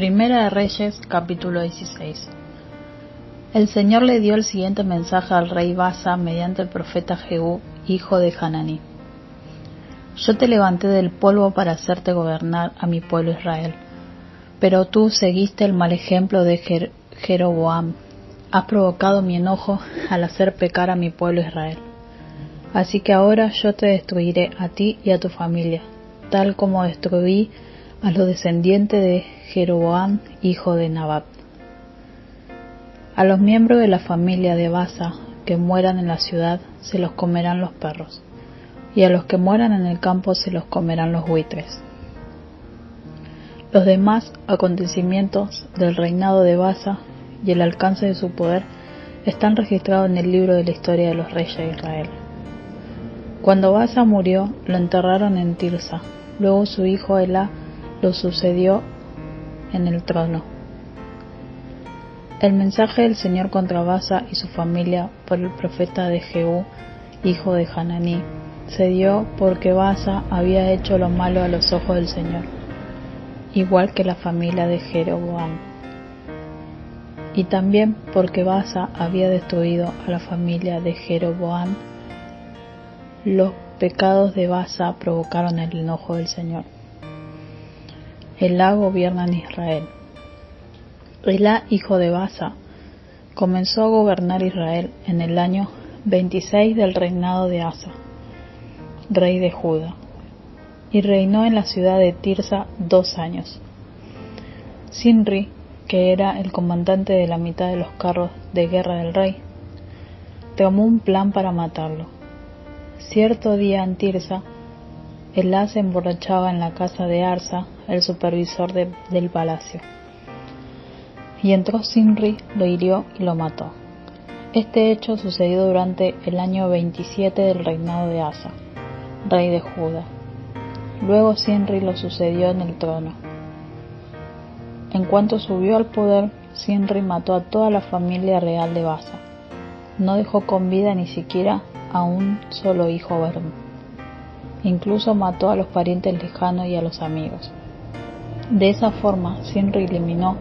Primera de Reyes, capítulo 16. El Señor le dio el siguiente mensaje al rey Basa mediante el profeta Jehú, hijo de Hananí. Yo te levanté del polvo para hacerte gobernar a mi pueblo Israel, pero tú seguiste el mal ejemplo de Jeroboam. Has provocado mi enojo al hacer pecar a mi pueblo Israel. Así que ahora yo te destruiré a ti y a tu familia, tal como destruí a los descendientes de Jeroboam, hijo de Nabat. A los miembros de la familia de Basa que mueran en la ciudad se los comerán los perros, y a los que mueran en el campo se los comerán los buitres. Los demás acontecimientos del reinado de Basa y el alcance de su poder están registrados en el libro de la historia de los reyes de Israel. Cuando Basa murió, lo enterraron en Tirsa. Luego su hijo Elá lo sucedió en el trono. El mensaje del Señor contra Basa y su familia por el profeta de Jehú, hijo de Hananí, se dio porque Basa había hecho lo malo a los ojos del Señor, igual que la familia de Jeroboam, y también porque Basa había destruido a la familia de Jeroboam. Los pecados de Basa provocaron el enojo del Señor. Elá gobierna en Israel. Elá, hijo de Basa, comenzó a gobernar Israel en el año 26 del reinado de Asa, rey de Judá, y reinó en la ciudad de Tirsa 2 años. Sinri, que era el comandante de la mitad de los carros de guerra del rey, tramó un plan para matarlo. Cierto día en Tirsa, Elá se emborrachaba en la casa de Arsa, el supervisor del palacio. Y entró Sinri, lo hirió y lo mató. Este hecho sucedió durante el año 27 del reinado de Asa, rey de Judá. Luego Sinri lo sucedió en el trono. En cuanto subió al poder, Sinri mató a toda la familia real de Basa. No dejó con vida ni siquiera a un solo hijo varón. Incluso mató a los parientes lejanos y a los amigos. De esa forma, Sinri eliminó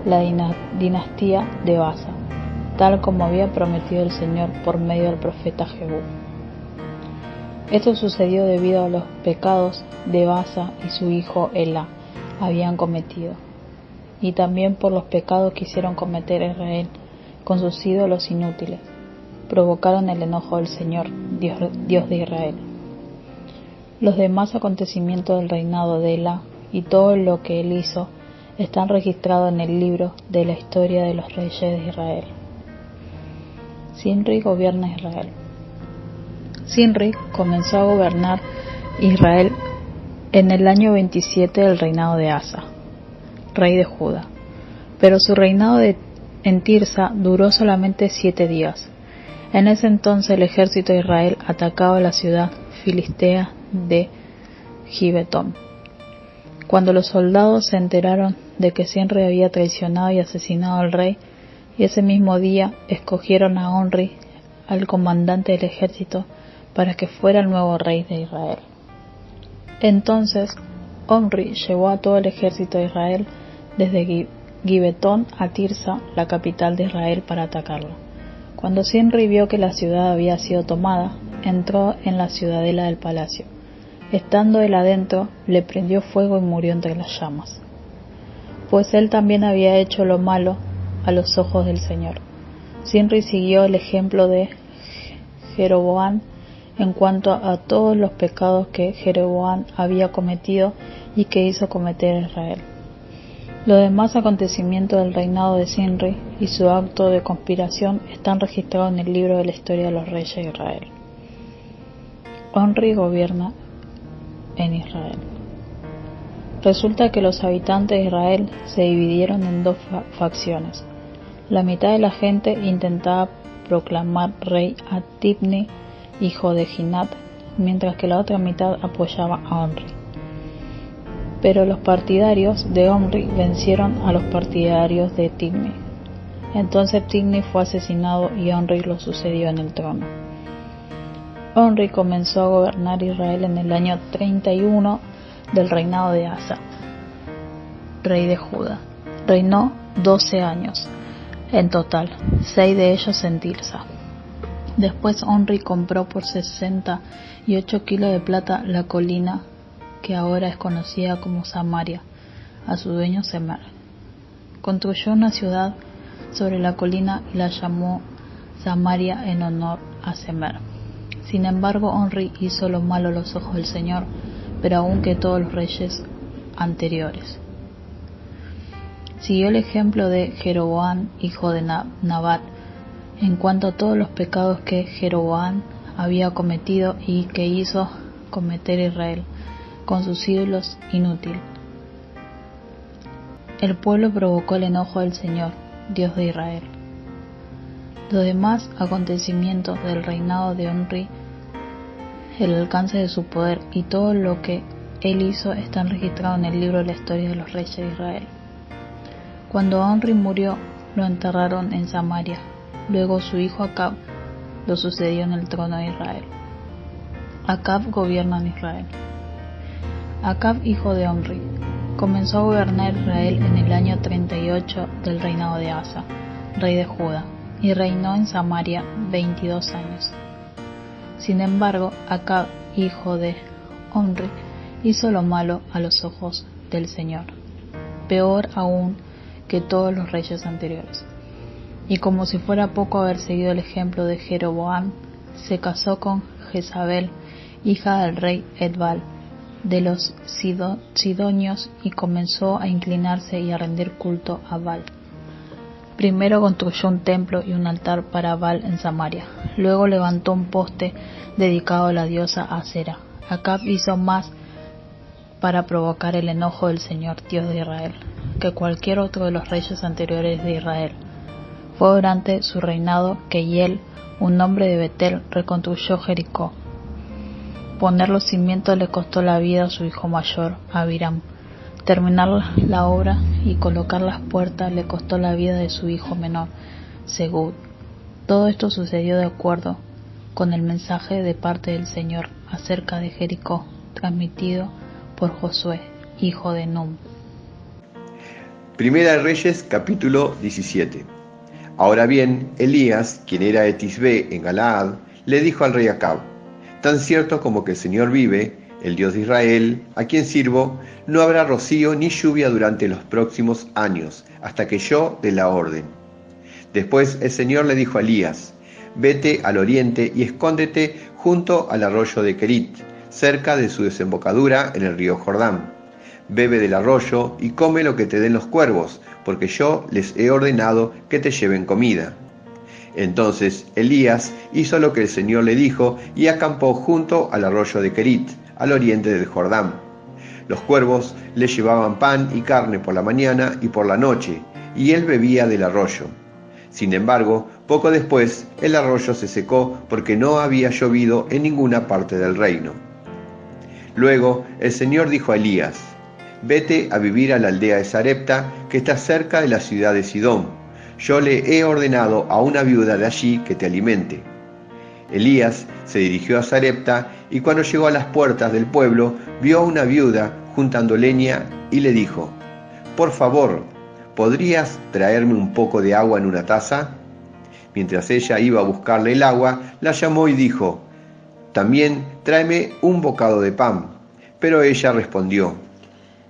la dinastía de Basa, tal como había prometido el Señor por medio del profeta Jehú. Esto sucedió debido a los pecados de Basa y su hijo Elá habían cometido, y también por los pecados que hicieron cometer a Israel con sus ídolos inútiles. Provocaron el enojo del Señor, Dios de Israel. Los demás acontecimientos del reinado de Elá y todo lo que él hizo están registrados en el libro de la historia de los reyes de Israel. Sinri gobierna Israel. Sinri comenzó a gobernar Israel en el año 27 del reinado de Asa, rey de Judá, pero su reinado en Tirsa duró solamente 7 días. En ese entonces el ejército de Israel atacaba la ciudad filistea de Gibetón. Cuando los soldados se enteraron de que Sinri había traicionado y asesinado al rey, y ese mismo día escogieron a Omri, al comandante del ejército, para que fuera el nuevo rey de Israel. Entonces Omri llevó a todo el ejército de Israel desde Gibetón a Tirsa, la capital de Israel, para atacarlo. Cuando Sinri vio que la ciudad había sido tomada, entró en la ciudadela del palacio. Estando él adentro, le prendió fuego y murió entre las llamas, pues él también había hecho lo malo a los ojos del Señor. Sinri siguió el ejemplo de Jeroboam en cuanto a todos los pecados que Jeroboam había cometido y que hizo cometer a Israel. Los demás acontecimientos del reinado de Sinri y su acto de conspiración están registrados en el libro de la historia de los reyes de Israel. Omri gobierna en Israel. Resulta que los habitantes de Israel se dividieron en 2 facciones. La mitad de la gente intentaba proclamar rey a Tibni, hijo de Ginat, mientras que la otra mitad apoyaba a Omri. Pero los partidarios de Omri vencieron a los partidarios de Tibni. Entonces Tibni fue asesinado y Omri lo sucedió en el trono. Omri comenzó a gobernar Israel en el año 31 del reinado de Asa, rey de Judá. Reinó 12 años, en total, 6 de ellos en Tirsa. Después Omri compró por 68 kilos de plata la colina que ahora es conocida como Samaria, a su dueño Semer. Construyó una ciudad sobre la colina y la llamó Samaria en honor a Semer. Sin embargo, Omri hizo lo malo a los ojos del Señor, pero aún que todos los reyes anteriores. Siguió el ejemplo de Jeroboam, hijo de Nabat, en cuanto a todos los pecados que Jeroboam había cometido y que hizo cometer Israel con sus ídolos inútiles. El pueblo provocó el enojo del Señor, Dios de Israel. Los demás acontecimientos del reinado de Omri, el alcance de su poder y todo lo que él hizo están registrados en el libro de la historia de los reyes de Israel. Cuando Omri murió, lo enterraron en Samaria. Luego su hijo Acab lo sucedió en el trono de Israel. Acab gobierna en Israel. Acab, hijo de Omri, comenzó a gobernar Israel en el año 38 del reinado de Asa, rey de Judá, y reinó en Samaria 22 años. Sin embargo, Acab, hijo de Omri, hizo lo malo a los ojos del Señor, peor aún que todos los reyes anteriores. Y como si fuera poco haber seguido el ejemplo de Jeroboam, se casó con Jezabel, hija del rey Edbal, de los sidonios, y comenzó a inclinarse y a rendir culto a Baal. Primero construyó un templo y un altar para Baal en Samaria. Luego levantó un poste dedicado a la diosa Asera. Acab hizo más para provocar el enojo del Señor, Dios de Israel, que cualquier otro de los reyes anteriores de Israel. Fue durante su reinado que Hiel, un hombre de Betel, reconstruyó Jericó. Poner los cimientos le costó la vida a su hijo mayor, Abiram. Terminar la obra y colocar las puertas le costó la vida de su hijo menor, Segub. Todo esto sucedió de acuerdo con el mensaje de parte del Señor acerca de Jericó, transmitido por Josué, hijo de Nun. Primera de Reyes, capítulo 17. Ahora bien, Elías, quien era de Tisbé en Galaad, le dijo al rey Acab: tan cierto como que el Señor vive, el Dios de Israel, a quien sirvo, no habrá rocío ni lluvia durante los próximos años, hasta que yo dé la orden. Después el Señor le dijo a Elías: vete al oriente y escóndete junto al arroyo de Kerit, cerca de su desembocadura en el río Jordán. Bebe del arroyo y come lo que te den los cuervos, porque yo les he ordenado que te lleven comida. Entonces Elías hizo lo que el Señor le dijo y acampó junto al arroyo de Kerit, al oriente del Jordán. Los cuervos le llevaban pan y carne por la mañana y por la noche, y él bebía del arroyo. Sin embargo, poco después el arroyo se secó porque no había llovido en ninguna parte del reino. Luego el Señor dijo a Elías: vete a vivir a la aldea de Sarepta, que está cerca de la ciudad de Sidón. Yo le he ordenado a una viuda de allí que te alimente. Elías se dirigió a Sarepta y cuando llegó a las puertas del pueblo vio a una viuda juntando leña y le dijo: por favor, ¿podrías traerme un poco de agua en una taza? Mientras ella iba a buscarle el agua, la llamó y dijo: también tráeme un bocado de pan. Pero ella respondió: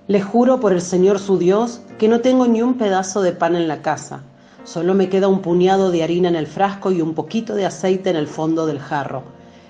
le juro por el Señor su Dios que no tengo ni un pedazo de pan en la casa. Solo me queda un puñado de harina en el frasco y un poquito de aceite en el fondo del jarro.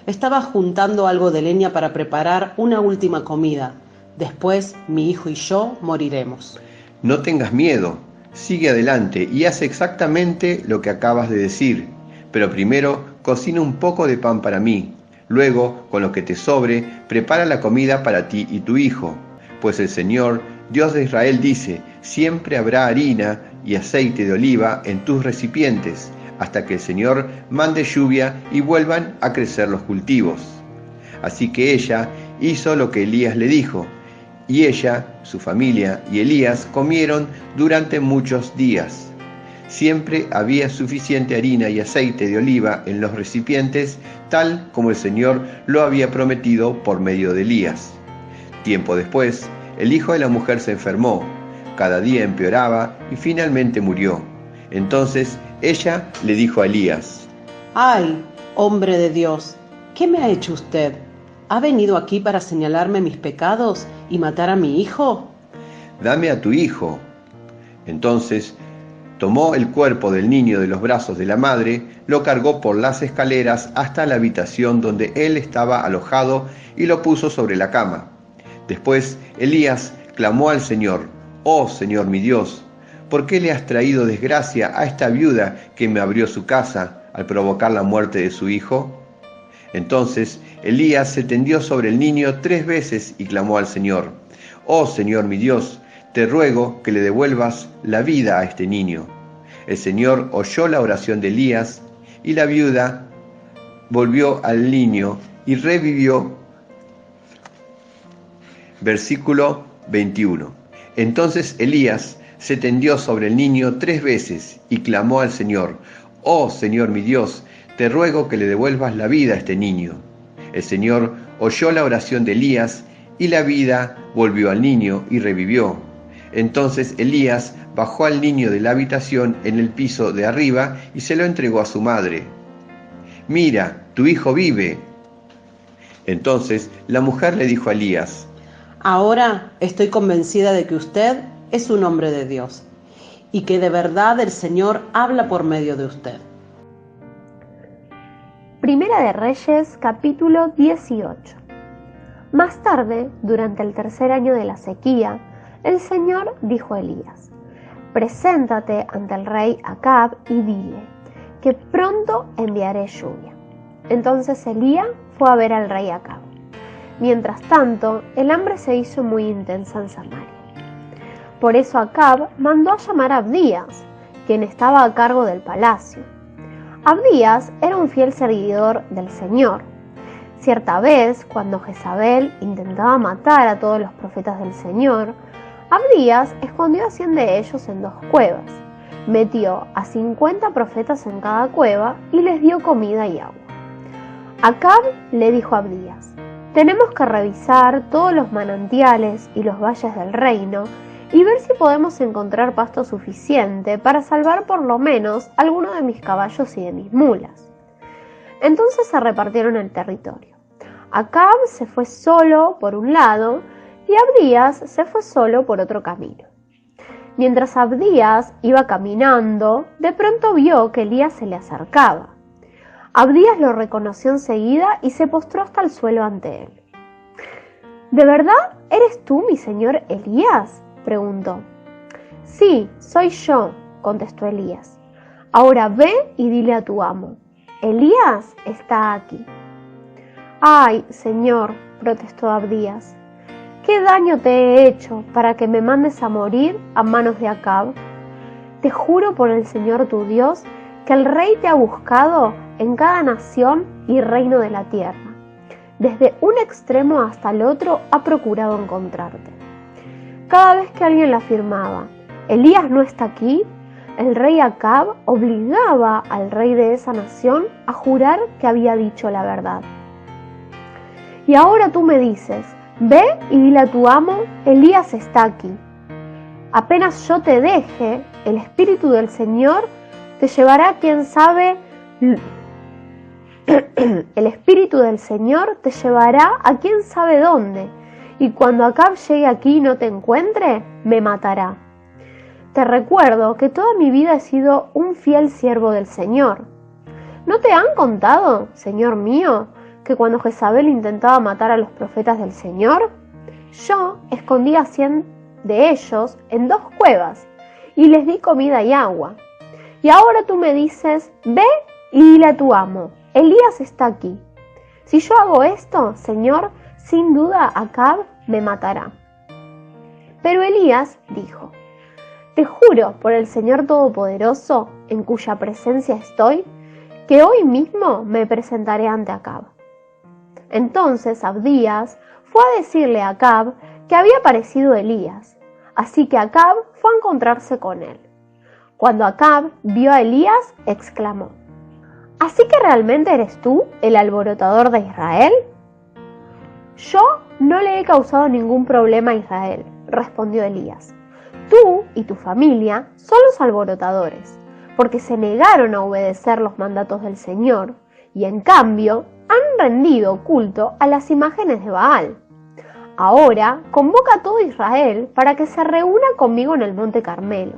Estaba juntando algo de leña para preparar una última comida. Después, mi hijo y yo moriremos. No tengas miedo, sigue adelante y haz exactamente lo que acabas de decir. Pero primero, cocina un poco de pan para mí. Luego, con lo que te sobre, prepara la comida para ti y tu hijo. Pues el Señor, Dios de Israel, dice: siempre habrá harina y aceite de oliva en tus recipientes, hasta que el Señor mande lluvia y vuelvan a crecer los cultivos. Así que ella hizo lo que Elías le dijo, y ella, su familia y Elías comieron durante muchos días. Siempre había suficiente harina y aceite de oliva en los recipientes, tal como el Señor lo había prometido por medio de Elías. Tiempo después, el hijo de la mujer se enfermó, cada día empeoraba y finalmente murió. Entonces ella le dijo a Elías: ¡Ay, hombre de Dios! ¿Qué me ha hecho usted? ¿Ha venido aquí para señalarme mis pecados y matar a mi hijo? Dame a tu hijo. Entonces tomó el cuerpo del niño de los brazos de la madre, lo cargó por las escaleras hasta la habitación donde él estaba alojado y lo puso sobre la cama. Después Elías clamó al Señor: «Oh Señor mi Dios, ¿por qué le has traído desgracia a esta viuda que me abrió su casa al provocar la muerte de su hijo?» Entonces Elías se tendió sobre el niño 3 veces y clamó al Señor: «Oh Señor mi Dios, te ruego que le devuelvas la vida a este niño». El Señor oyó la oración de Elías y la viuda volvió al niño y revivió. Versículo 21. Entonces Elías se tendió sobre el niño 3 veces y clamó al Señor: «Oh Señor mi Dios, te ruego que le devuelvas la vida a este niño». El Señor oyó la oración de Elías y la vida volvió al niño y revivió. Entonces Elías bajó al niño de la habitación en el piso de arriba y se lo entregó a su madre. «Mira, tu hijo vive». Entonces la mujer le dijo a Elías: Ahora estoy convencida de que usted es un hombre de Dios y que de verdad el Señor habla por medio de usted. Primera de Reyes, capítulo 18. Más tarde, durante el 3er año de la sequía, el Señor dijo a Elías: «Preséntate ante el rey Acab y dile que pronto enviaré lluvia». Entonces Elías fue a ver al rey Acab. Mientras tanto, el hambre se hizo muy intensa en Samaria. Por eso Acab mandó a llamar a Abdías, quien estaba a cargo del palacio. Abdías era un fiel seguidor del Señor. Cierta vez, cuando Jezabel intentaba matar a todos los profetas del Señor, Abdías escondió a 100 de ellos en 2 cuevas, metió a 50 profetas en cada cueva y les dio comida y agua. Acab le dijo a Abdías: «Tenemos que revisar todos los manantiales y los valles del reino y ver si podemos encontrar pasto suficiente para salvar por lo menos alguno de mis caballos y de mis mulas». Entonces se repartieron el territorio. Acab se fue solo por un lado y Abdías se fue solo por otro camino. Mientras Abdías iba caminando, de pronto vio que Elías se le acercaba. Abdías lo reconoció enseguida y se postró hasta el suelo ante él. «¿De verdad eres tú, mi señor Elías?», preguntó. «Sí, soy yo», contestó Elías. «Ahora ve y dile a tu amo: Elías está aquí». «Ay, señor», protestó Abdías, «¿qué daño te he hecho para que me mandes a morir a manos de Acab? Te juro por el Señor tu Dios que el rey te ha buscado en cada nación y reino de la tierra. Desde un extremo hasta el otro ha procurado encontrarte». Cada vez que alguien le afirmaba: «Elías no está aquí», el rey Acab obligaba al rey de esa nación a jurar que había dicho la verdad. «Y ahora tú me dices: ve y dile a tu amo: Elías está aquí. Apenas yo te deje, el Espíritu del Señor te llevará quién sabe el Espíritu del Señor te llevará a quién sabe dónde, y cuando Acab llegue aquí y no te encuentre, me matará. Te recuerdo que toda mi vida he sido un fiel siervo del Señor. ¿No te han contado, Señor mío, que cuando Jezabel intentaba matar a los profetas del Señor, yo escondí a 100 de ellos en 2 cuevas y les di comida y agua? Y ahora tú me dices: ve y dile a tu amo: Elías está aquí. Si yo hago esto, Señor, sin duda Acab me matará». Pero Elías dijo: «Te juro por el Señor Todopoderoso, en cuya presencia estoy, que hoy mismo me presentaré ante Acab». Entonces Abdías fue a decirle a Acab que había aparecido Elías, así que Acab fue a encontrarse con él. Cuando Acab vio a Elías, exclamó: «¿Así que realmente eres tú el alborotador de Israel?». «Yo no le he causado ningún problema a Israel», respondió Elías. tú y tu familia son los alborotadores, porque se negaron a obedecer los mandatos del Señor y en cambio han rendido culto a las imágenes de Baal. Ahora convoca a todo Israel para que se reúna conmigo en el monte Carmelo,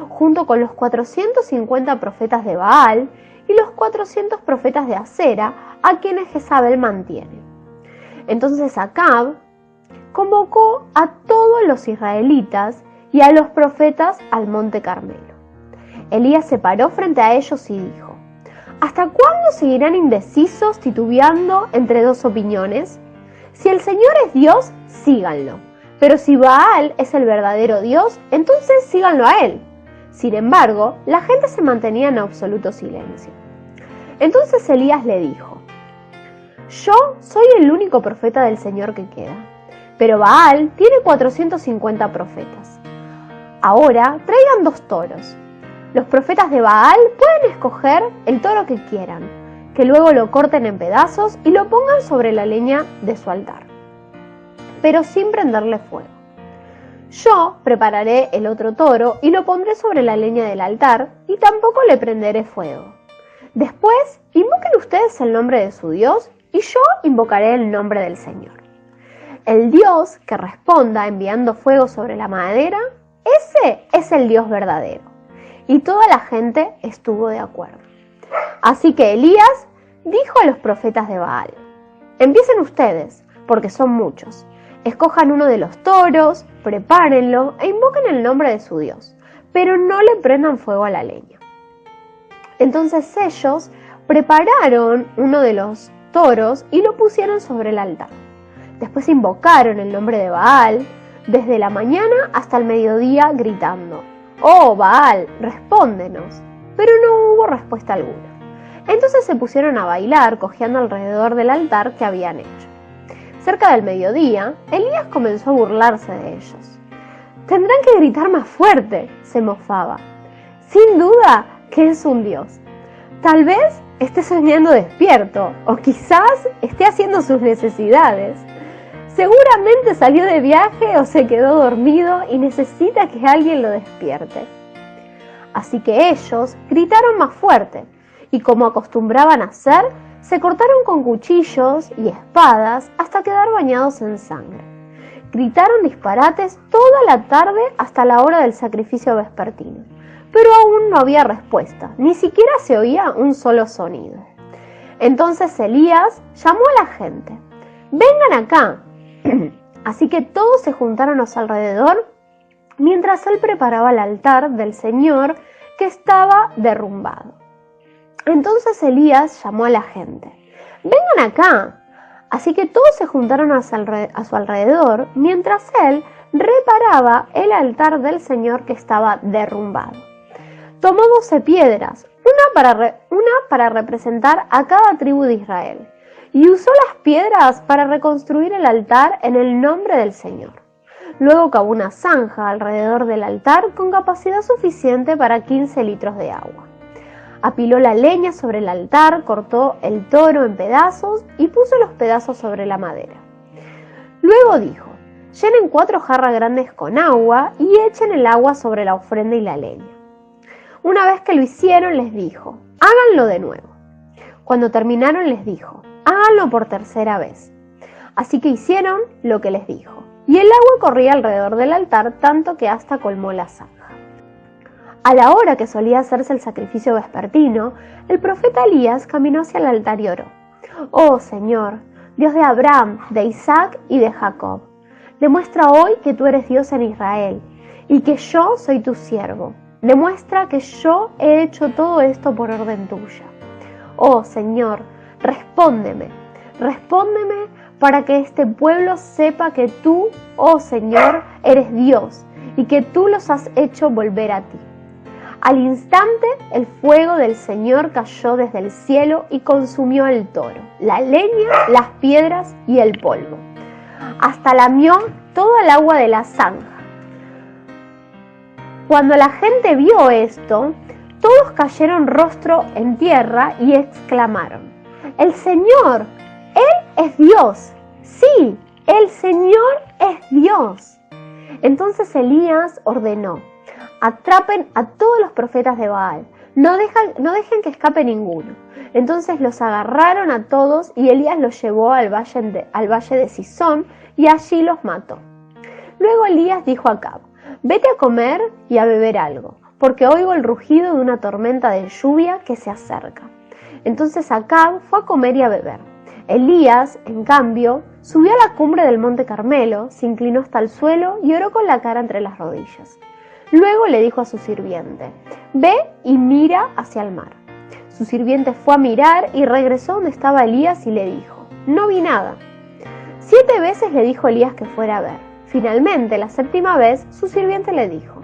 junto con los 450 profetas de Baal y los 400 profetas de Acera, a quienes Jezabel mantiene. Entonces Acab convocó a todos los israelitas y a los profetas al monte Carmelo. Elías se paró frente a ellos y dijo: ¿Hasta cuándo seguirán indecisos, titubeando entre dos opiniones? Si el Señor es Dios, síganlo. Pero si Baal es el verdadero Dios, entonces síganlo a él. Sin embargo, la gente se mantenía en absoluto silencio. Entonces Elías le dijo: Yo soy el único profeta del Señor que queda, pero Baal tiene 450 profetas. Ahora traigan 2 toros. Los profetas de Baal pueden escoger el toro que quieran, que luego lo corten en pedazos y lo pongan sobre la leña de su altar, pero sin prenderle fuego. Yo prepararé el otro toro y lo pondré sobre la leña del altar y tampoco le prenderé fuego. Después, invoquen ustedes el nombre de su Dios y yo invocaré el nombre del Señor. El Dios que responda enviando fuego sobre la madera, ese es el Dios verdadero. Y toda la gente estuvo de acuerdo. Así que Elías dijo a los profetas de Baal: Empiecen ustedes, porque son muchos. Escojan uno de los toros, prepárenlo e invoquen el nombre de su Dios, pero no le prendan fuego a la leña. Entonces ellos prepararon uno de los toros y lo pusieron sobre el altar. Después invocaron el nombre de Baal desde la mañana hasta el mediodía, gritando: «Oh Baal, respóndenos». Pero no hubo respuesta alguna. Entonces se pusieron a bailar, cojeando alrededor del altar que habían hecho. Cerca del mediodía, Elías comenzó a burlarse de ellos. «Tendrán que gritar más fuerte», se mofaba. «Sin duda que es un dios. Tal vez esté soñando despierto, o quizás esté haciendo sus necesidades. Seguramente salió de viaje o se quedó dormido y necesita que alguien lo despierte». Así que ellos gritaron más fuerte, y como acostumbraban a hacer, se cortaron con cuchillos y espadas hasta quedar bañados en sangre. Gritaron disparates toda la tarde hasta la hora del sacrificio vespertino, pero aún no había respuesta, ni siquiera se oía un solo sonido. Entonces Elías llamó a la gente: «Vengan acá». Así que todos se juntaron a su alrededor mientras él preparaba el altar del Señor que estaba derrumbado. Entonces Elías llamó a la gente: «Vengan acá». Así que todos se juntaron a su alrededor mientras él reparaba el altar del Señor que estaba derrumbado. Tomó 12 piedras, una para representar a cada tribu de Israel, y usó las piedras para reconstruir el altar en el nombre del Señor. Luego cavó una zanja alrededor del altar con capacidad suficiente para 15 litros de agua. Apiló la leña sobre el altar, cortó el toro en pedazos y puso los pedazos sobre la madera. Luego dijo: «Llenen 4 jarras grandes con agua y echen el agua sobre la ofrenda y la leña». Una vez que lo hicieron, les dijo: «Háganlo de nuevo». Cuando terminaron, les dijo: «Háganlo por 3ª vez». Así que hicieron lo que les dijo, y el agua corría alrededor del altar tanto que hasta colmó la zanja. A la hora que solía hacerse el sacrificio vespertino, el profeta Elías caminó hacia el altar y oró: «Oh Señor, Dios de Abraham, de Isaac y de Jacob, demuestra hoy que tú eres Dios en Israel y que yo soy tu siervo. Demuestra que yo he hecho todo esto por orden tuya. Oh Señor, respóndeme para que este pueblo sepa que tú, oh Señor, eres Dios y que tú los has hecho volver a ti». Al instante, el fuego del Señor cayó desde el cielo y consumió el toro, la leña, las piedras y el polvo. Hasta lamió toda el agua de la zanja. Cuando la gente vio esto, todos cayeron rostro en tierra y exclamaron: «¡El Señor! ¡Él es Dios! ¡Sí! ¡El Señor es Dios!». Entonces Elías ordenó: atrapen a todos los profetas de Baal, no dejen que escape ninguno. Entonces los agarraron a todos y Elías los llevó al valle de Cisón y allí los mató. Luego Elías dijo a Acab: vete a comer y a beber algo, porque oigo el rugido de una tormenta de lluvia que se acerca. Entonces Acab fue a comer y a beber. Elías, en cambio, subió a la cumbre del monte Carmelo, se inclinó hasta el suelo y oró con la cara entre las rodillas. Luego le dijo a su sirviente: ve y mira hacia el mar. Su sirviente fue a mirar y regresó donde estaba Elías y le dijo: no vi nada. 7 veces le dijo Elías que fuera a ver. Finalmente, la 7ª vez, su sirviente le dijo: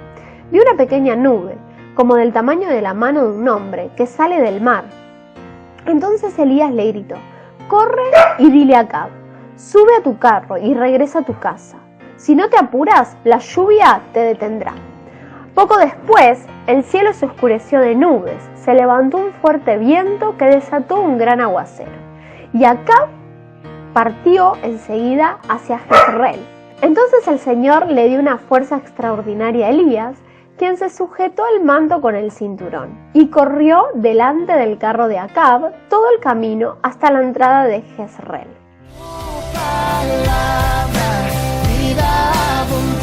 vi una pequeña nube, como del tamaño de la mano de un hombre, que sale del mar. Entonces Elías le gritó: corre y dile a Acab: sube a tu carro y regresa a tu casa. Si no te apuras, la lluvia te detendrá. Poco después, el cielo se oscureció de nubes, se levantó un fuerte viento que desató un gran aguacero, y Acab partió enseguida hacia Jezreel. Entonces el Señor le dio una fuerza extraordinaria a Elías, quien se sujetó el manto con el cinturón, y corrió delante del carro de Acab todo el camino hasta la entrada de Jezreel. Palabra, vida abundante.